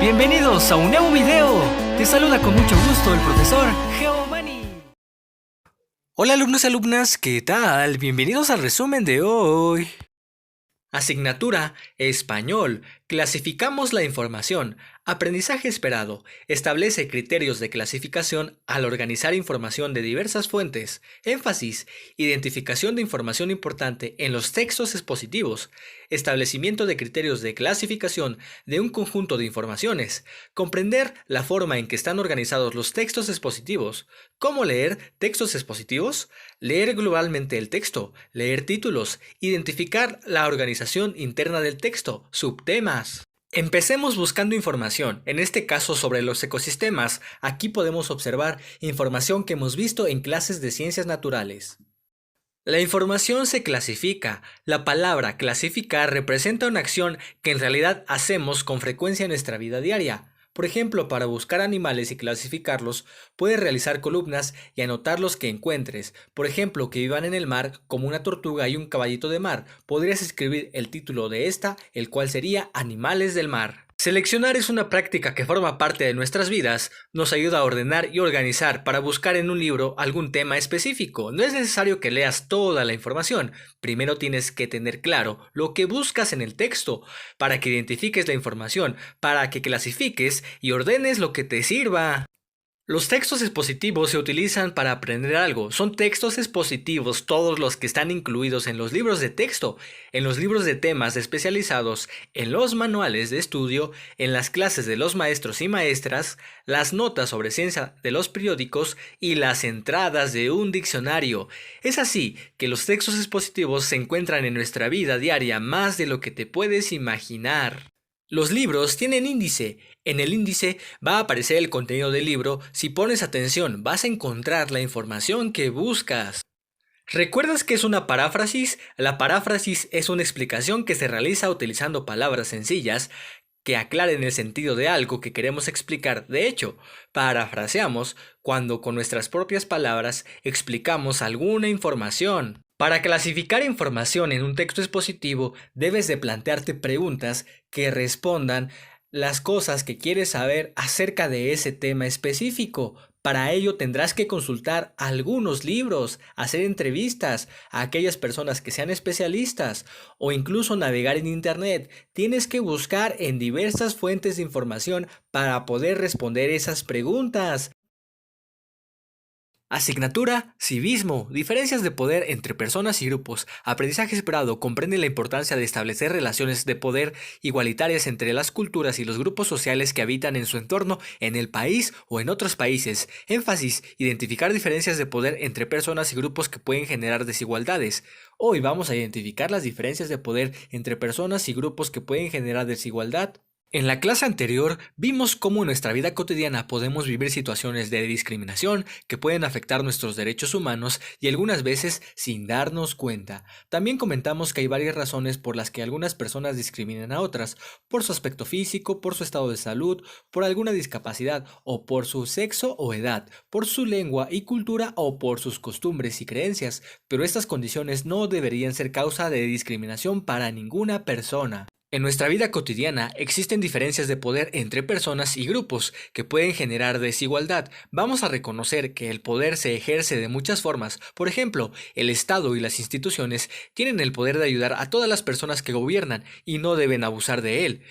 Bienvenidos a un nuevo video. Te saluda con mucho gusto el profesor Geomani. Hola alumnos y alumnas, ¿qué tal? Bienvenidos al resumen de hoy. Asignatura Español. Clasificamos la información. Aprendizaje esperado. Establece criterios de clasificación al organizar información de diversas fuentes. Énfasis. Identificación de información importante en los textos expositivos. Establecimiento de criterios de clasificación de un conjunto de informaciones. Comprender la forma en que están organizados los textos expositivos. ¿Cómo leer textos expositivos? Leer globalmente el texto. Leer títulos. Identificar la organización interna del texto. Subtemas. Empecemos buscando información, en este caso sobre los ecosistemas. Aquí podemos observar información que hemos visto en clases de ciencias naturales. La información se clasifica. La palabra clasificar representa una acción que en realidad hacemos con frecuencia en nuestra vida diaria. Por ejemplo, para buscar animales y clasificarlos, puedes realizar columnas y anotar los que encuentres. Por ejemplo, que vivan en el mar, como una tortuga y un caballito de mar. Podrías escribir el título de esta, el cual sería Animales del mar. Seleccionar es una práctica que forma parte de nuestras vidas, nos ayuda a ordenar y organizar para buscar en un libro algún tema específico. No es necesario que leas toda la información, primero tienes que tener claro lo que buscas en el texto, para que identifiques la información, para que clasifiques y ordenes lo que te sirva. Los textos expositivos se utilizan para aprender algo. Son textos expositivos todos los que están incluidos en los libros de texto, en los libros de temas especializados, en los manuales de estudio, en las clases de los maestros y maestras, las notas sobre ciencia de los periódicos y las entradas de un diccionario. Es así que los textos expositivos se encuentran en nuestra vida diaria más de lo que te puedes imaginar. Los libros tienen índice. En el índice va a aparecer el contenido del libro. Si pones atención, vas a encontrar la información que buscas. ¿Recuerdas qué es una paráfrasis? La paráfrasis es una explicación que se realiza utilizando palabras sencillas que aclaren el sentido de algo que queremos explicar. De hecho, parafraseamos cuando con nuestras propias palabras explicamos alguna información. Para clasificar información en un texto expositivo, debes de plantearte preguntas que respondan las cosas que quieres saber acerca de ese tema específico. Para ello tendrás que consultar algunos libros, hacer entrevistas a aquellas personas que sean especialistas o incluso navegar en internet. Tienes que buscar en diversas fuentes de información para poder responder esas preguntas. Asignatura, civismo, diferencias de poder entre personas y grupos. Aprendizaje esperado comprende la importancia de establecer relaciones de poder igualitarias entre las culturas y los grupos sociales que habitan en su entorno, en el país o en otros países. Énfasis, identificar diferencias de poder entre personas y grupos que pueden generar desigualdades. Hoy vamos a identificar las diferencias de poder entre personas y grupos que pueden generar desigualdad. En la clase anterior vimos cómo en nuestra vida cotidiana podemos vivir situaciones de discriminación que pueden afectar nuestros derechos humanos y algunas veces sin darnos cuenta. También comentamos que hay varias razones por las que algunas personas discriminan a otras, por su aspecto físico, por su estado de salud, por alguna discapacidad o por su sexo o edad, por su lengua y cultura o por sus costumbres y creencias, pero estas condiciones no deberían ser causa de discriminación para ninguna persona. En nuestra vida cotidiana existen diferencias de poder entre personas y grupos que pueden generar desigualdad. Vamos a reconocer que el poder se ejerce de muchas formas. Por ejemplo, el Estado y las instituciones tienen el poder de ayudar a todas las personas que gobiernan y no deben abusar de él.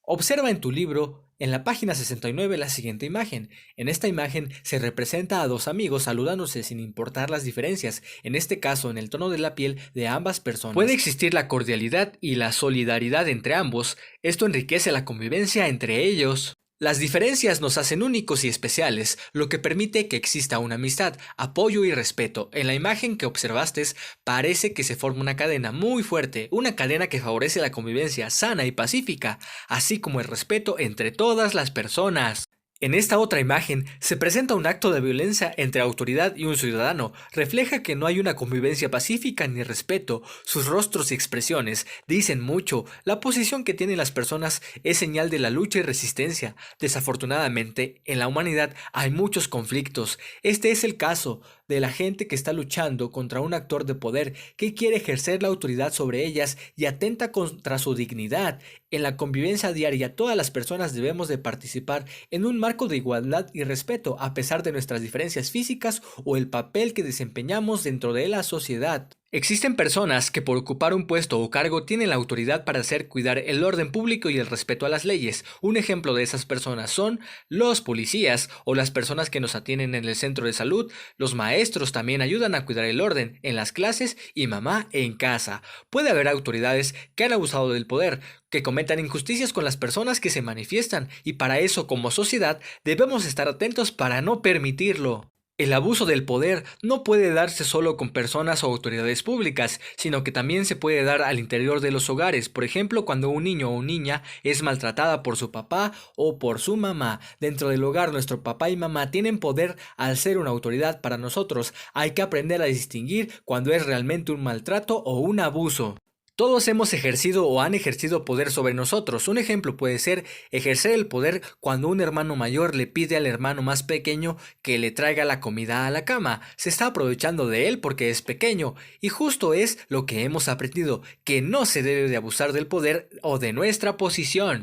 Observa en tu libro, en la página 69, la siguiente imagen. En esta imagen se representa a dos amigos saludándose sin importar las diferencias, en este caso en el tono de la piel de ambas personas. Puede existir la cordialidad y la solidaridad entre ambos, esto enriquece la convivencia entre ellos. Las diferencias nos hacen únicos y especiales, lo que permite que exista una amistad, apoyo y respeto. En la imagen que observaste parece que se forma una cadena muy fuerte, una cadena que favorece la convivencia sana y pacífica, así como el respeto entre todas las personas. En esta otra imagen se presenta un acto de violencia entre autoridad y un ciudadano. Refleja que no hay una convivencia pacífica ni respeto. Sus rostros y expresiones dicen mucho. La posición que tienen las personas es señal de la lucha y resistencia. Desafortunadamente, en la humanidad hay muchos conflictos. Este es el caso de la gente que está luchando contra un actor de poder que quiere ejercer la autoridad sobre ellas y atenta contra su dignidad. En la convivencia diaria, todas las personas debemos de participar en un marco de igualdad y respeto, a pesar de nuestras diferencias físicas o el papel que desempeñamos dentro de la sociedad. Existen personas que por ocupar un puesto o cargo tienen la autoridad para hacer cuidar el orden público y el respeto a las leyes. Un ejemplo de esas personas son los policías o las personas que nos atienden en el centro de salud. Los maestros también ayudan a cuidar el orden en las clases y mamá en casa. Puede haber autoridades que han abusado del poder, que cometan injusticias con las personas que se manifiestan, y para eso como sociedad debemos estar atentos para no permitirlo. El abuso del poder no puede darse solo con personas o autoridades públicas, sino que también se puede dar al interior de los hogares. Por ejemplo, cuando un niño o niña es maltratada por su papá o por su mamá. Dentro del hogar, nuestro papá y mamá tienen poder al ser una autoridad para nosotros. Hay que aprender a distinguir cuando es realmente un maltrato o un abuso. Todos hemos ejercido o han ejercido poder sobre nosotros. Un ejemplo puede ser ejercer el poder cuando un hermano mayor le pide al hermano más pequeño que le traiga la comida a la cama. Se está aprovechando de él porque es pequeño, y justo es lo que hemos aprendido, que no se debe de abusar del poder o de nuestra posición.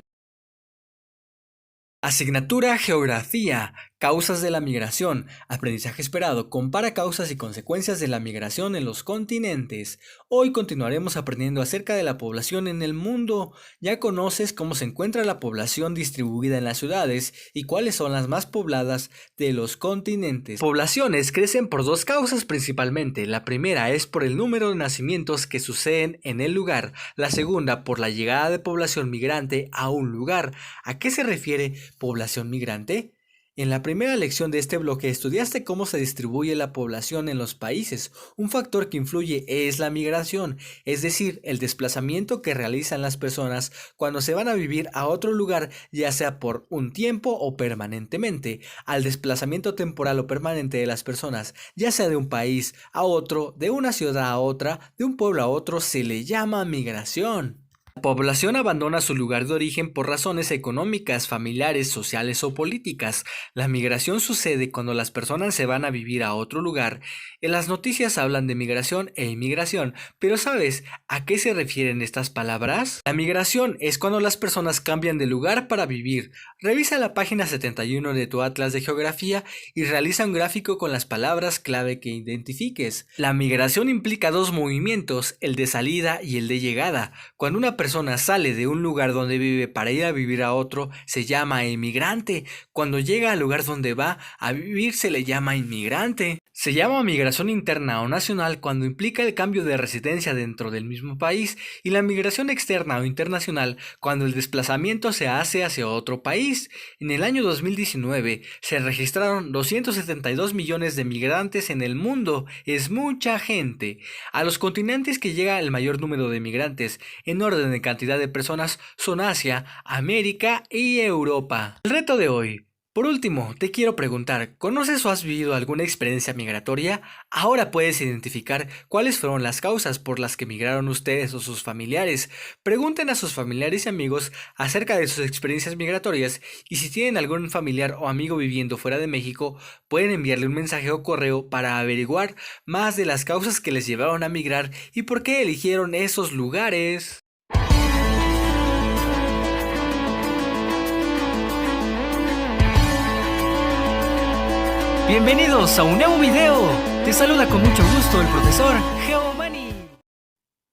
Asignatura Geografía. Causas de la migración. Aprendizaje esperado. Compara causas y consecuencias de la migración en los continentes. Hoy continuaremos aprendiendo acerca de la población en el mundo. Ya conoces cómo se encuentra la población distribuida en las ciudades y cuáles son las más pobladas de los continentes. Poblaciones crecen por dos causas principalmente. La primera es por el número de nacimientos que suceden en el lugar. La segunda por la llegada de población migrante a un lugar. ¿A qué se refiere población migrante? En la primera lección de este bloque estudiaste cómo se distribuye la población en los países. Un factor que influye es la migración, es decir, el desplazamiento que realizan las personas cuando se van a vivir a otro lugar, ya sea por un tiempo o permanentemente. Al desplazamiento temporal o permanente de las personas, ya sea de un país a otro, de una ciudad a otra, de un pueblo a otro, se le llama migración. La población abandona su lugar de origen por razones económicas, familiares, sociales o políticas. La migración sucede cuando las personas se van a vivir a otro lugar. En las noticias hablan de migración e inmigración, pero ¿sabes a qué se refieren estas palabras? La migración es cuando las personas cambian de lugar para vivir. Revisa la página 71 de tu Atlas de Geografía y realiza un gráfico con las palabras clave que identifiques. La migración implica dos movimientos, el de salida y el de llegada. Cuando una persona sale de un lugar donde vive para ir a vivir a otro, se llama emigrante. Cuando llega al lugar donde va a vivir, se le llama inmigrante. Se llama migración interna o nacional cuando implica el cambio de residencia dentro del mismo país, y la migración externa o internacional cuando el desplazamiento se hace hacia otro país. En el año 2019 se registraron 272 millones de migrantes en el mundo. Es mucha gente. A los continentes que llega el mayor número de migrantes en orden de cantidad de personas son Asia, América y Europa. El reto de hoy. Por último, te quiero preguntar, ¿conoces o has vivido alguna experiencia migratoria? Ahora puedes identificar cuáles fueron las causas por las que migraron ustedes o sus familiares. Pregunten a sus familiares y amigos acerca de sus experiencias migratorias, y si tienen algún familiar o amigo viviendo fuera de México, pueden enviarle un mensaje o correo para averiguar más de las causas que les llevaron a migrar y por qué eligieron esos lugares. Bienvenidos a un nuevo video. Te saluda con mucho gusto el profesor Geomani.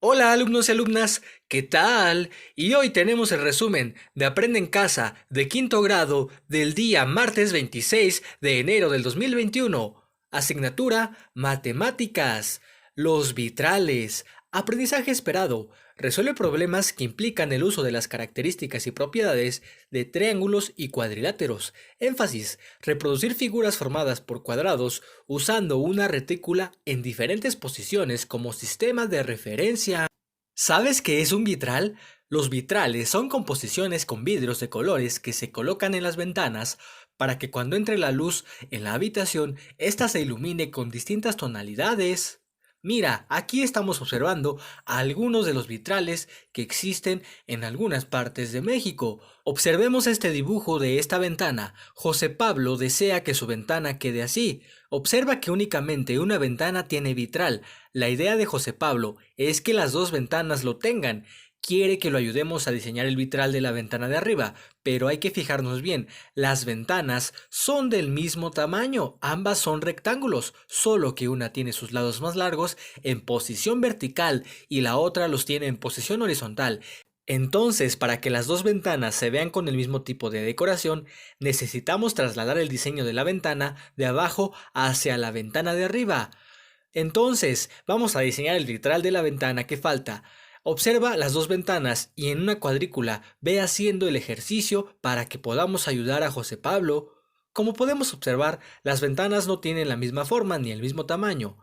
Hola alumnos y alumnas, ¿qué tal? Y hoy tenemos el resumen de Aprende en Casa de quinto grado del día martes 26 de enero del 2021. Asignatura Matemáticas. Los vitrales. Aprendizaje esperado. Resuelve problemas que implican el uso de las características y propiedades de triángulos y cuadriláteros. Énfasis: reproducir figuras formadas por cuadrados usando una retícula en diferentes posiciones como sistema de referencia. ¿Sabes qué es un vitral? Los vitrales son composiciones con vidrios de colores que se colocan en las ventanas para que cuando entre la luz en la habitación, ésta se ilumine con distintas tonalidades. Mira, aquí estamos observando algunos de los vitrales que existen en algunas partes de México. Observemos este dibujo de esta ventana. José Pablo desea que su ventana quede así. Observa que únicamente una ventana tiene vitral. La idea de José Pablo es que las dos ventanas lo tengan. Quiere que lo ayudemos a diseñar el vitral de la ventana de arriba, pero hay que fijarnos bien, las ventanas son del mismo tamaño, ambas son rectángulos, solo que una tiene sus lados más largos en posición vertical y la otra los tiene en posición horizontal. Entonces, para que las dos ventanas se vean con el mismo tipo de decoración, necesitamos trasladar el diseño de la ventana de abajo hacia la ventana de arriba. Entonces, vamos a diseñar el vitral de la ventana que falta. Observa las dos ventanas y en una cuadrícula ve haciendo el ejercicio para que podamos ayudar a José Pablo. Como podemos observar, las ventanas no tienen la misma forma ni el mismo tamaño.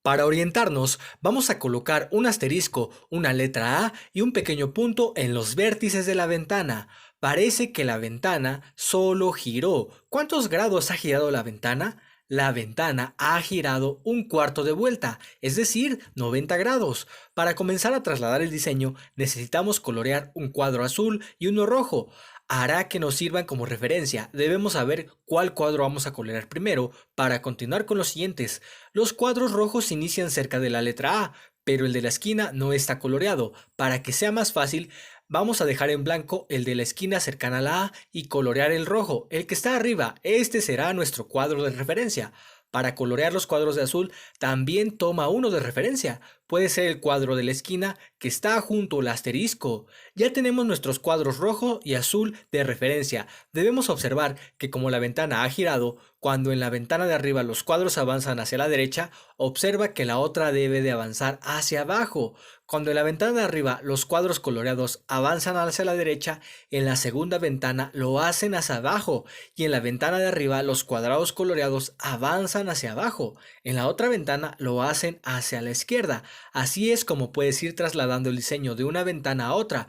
Para orientarnos, vamos a colocar un asterisco, una letra A y un pequeño punto en los vértices de la ventana. Parece que la ventana solo giró. ¿Cuántos grados ha girado la ventana? La ventana ha girado un cuarto de vuelta, es decir, 90 grados. Para comenzar a trasladar el diseño, necesitamos colorear un cuadro azul y uno rojo. Hará que nos sirvan como referencia. Debemos saber cuál cuadro vamos a colorear primero para continuar con los siguientes. Los cuadros rojos inician cerca de la letra A, pero el de la esquina no está coloreado. Para que sea más fácil, vamos a dejar en blanco el de la esquina cercana a la A y colorear el rojo, el que está arriba. Este será nuestro cuadro de referencia. Para colorear los cuadros de azul, también toma uno de referencia. Puede ser el cuadro de la esquina que está junto al asterisco. Ya tenemos nuestros cuadros rojo y azul de referencia. Debemos observar que como la ventana ha girado, cuando en la ventana de arriba los cuadros avanzan hacia la derecha, observa que la otra debe de avanzar hacia abajo. Cuando en la ventana de arriba los cuadros coloreados avanzan hacia la derecha, en la segunda ventana lo hacen hacia abajo y en la ventana de arriba los cuadrados coloreados avanzan hacia abajo. En la otra ventana lo hacen hacia la izquierda. Así es como puedes ir trasladando el diseño de una ventana a otra.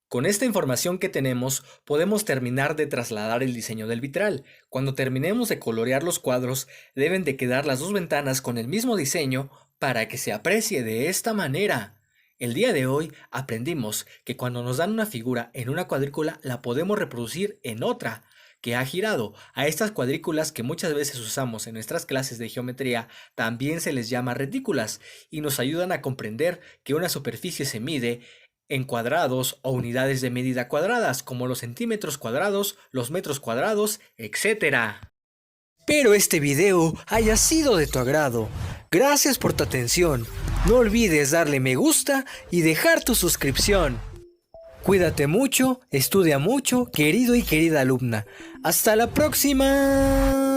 Con esta información que tenemos, podemos terminar de trasladar el diseño del vitral. Cuando terminemos de colorear los cuadros, deben de quedar las dos ventanas con el mismo diseño para que se aprecie de esta manera. El día de hoy aprendimos que cuando nos dan una figura en una cuadrícula, la podemos reproducir en otra que ha girado. A estas cuadrículas que muchas veces usamos en nuestras clases de geometría también se les llama retículas y nos ayudan a comprender que una superficie se mide en cuadrados o unidades de medida cuadradas, como los centímetros cuadrados, los metros cuadrados, etc. Espero este video haya sido de tu agrado. Gracias por tu atención. No olvides darle me gusta y dejar tu suscripción. Cuídate mucho, estudia mucho, querido y querida alumna. ¡Hasta la próxima!